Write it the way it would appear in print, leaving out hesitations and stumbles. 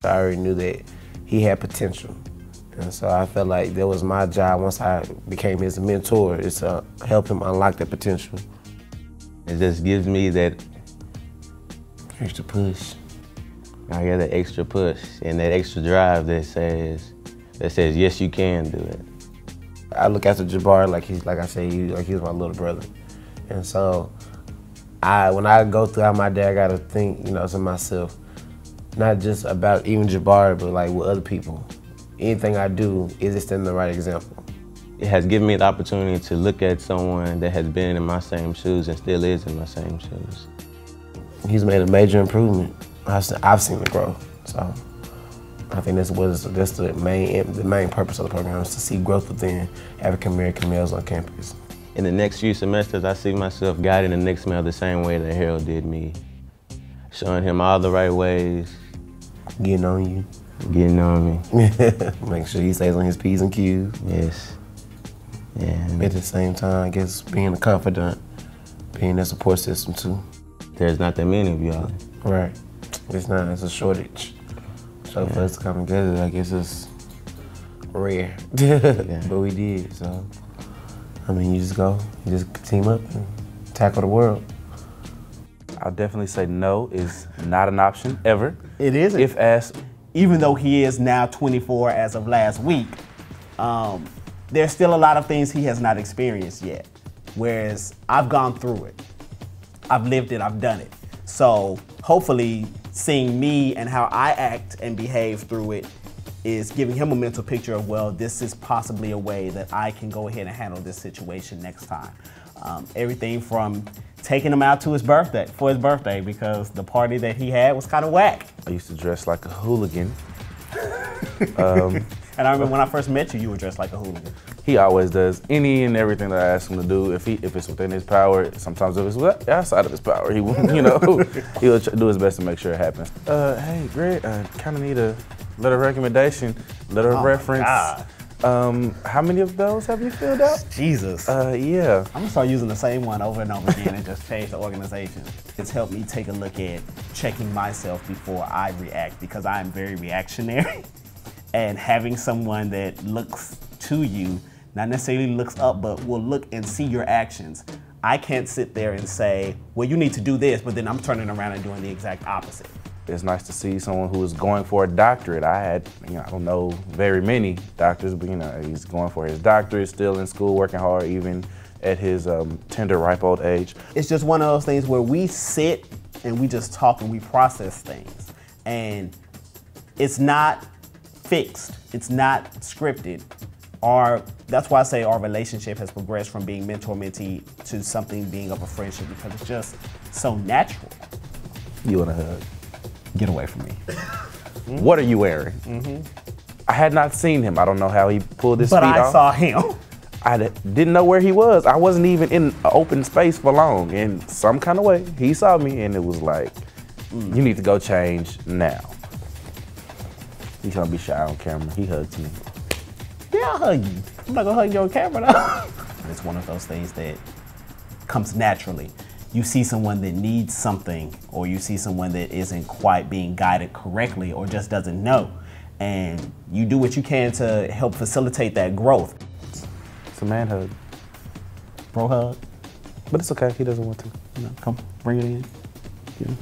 I already knew that he had potential. And so I felt like that was my job once I became his mentor, is to help him unlock that potential. It just gives me that extra push. I get that extra push and that extra drive that says yes, you can do it. I look after Jabari like I said, he was my little brother. And so when I go throughout my day, I gotta think, to myself, not just about even Jabari, but like with other people. Anything I do, is it setting the right example? It has given me the opportunity to look at someone that has been in my same shoes and still is in my same shoes. He's made a major improvement. I've seen the growth. So I think that's the main purpose of the program, is to see growth within African American males on campus. In the next few semesters, I see myself guiding the next male the same way that Harold did me. Showing him all the right ways. Getting on you. Getting on me. Make sure he stays on his P's and Q's. Yes. And at the same time, I guess being a confidant, being a support system too. There's not that many of y'all. Right. It's not, it's a shortage. So for us to come together, I guess it's rare. But we did, so. I mean, you just team up and tackle the world. I'll definitely say no is not an option, ever. It isn't. If asked. Even though he is now 24 as of last week, there's still a lot of things he has not experienced yet. Whereas I've gone through it. I've lived it, I've done it. So hopefully seeing me and how I act and behave through it is giving him a mental picture of, well, this is possibly a way that I can go ahead and handle this situation next time. Everything from taking him out to for his birthday, because the party that he had was kind of whack. I used to dress like a hooligan. And I remember when I first met you, you were dressed like a hooligan. He always does any and everything that I ask him to do. If it's within his power, sometimes if it's outside of his power, he will, he'll do his best to make sure it happens. Hey, Greg, I kind of need a letter of recommendation, letter of reference. God. How many of those have you filled out? Jesus. Yeah. I'm gonna start using the same one over and over again and just change the organization. It's helped me take a look at checking myself before I react, because I am very reactionary. And having someone that looks to you, not necessarily looks up, but will look and see your actions. I can't sit there and say, well, you need to do this, but then I'm turning around and doing the exact opposite. It's nice to see someone who is going for a doctorate. I don't know very many doctors, but he's going for his doctorate, still in school, working hard, even at his tender, ripe old age. It's just one of those things where we sit and we just talk and we process things. And it's not fixed, it's not scripted. That's why I say our relationship has progressed from being mentor-mentee to something being of a friendship, because it's just so natural. You want a hug? Get away from me. What are you wearing? I had not seen him. I don't know how he pulled his feet off. But I saw him. I didn't know where he was. I wasn't even in an open space for long. In some kind of way, he saw me and it was like, you need to go change now. He's gonna be shy on camera. He hugs me. Yeah, I'll hug you. I'm not gonna hug you on camera though. It's one of those things that comes naturally. You see someone that needs something, or you see someone that isn't quite being guided correctly or just doesn't know, and you do what you can to help facilitate that growth. It's a man hug. Bro hug. But it's okay, he doesn't want to. Come, bring it in. Yeah.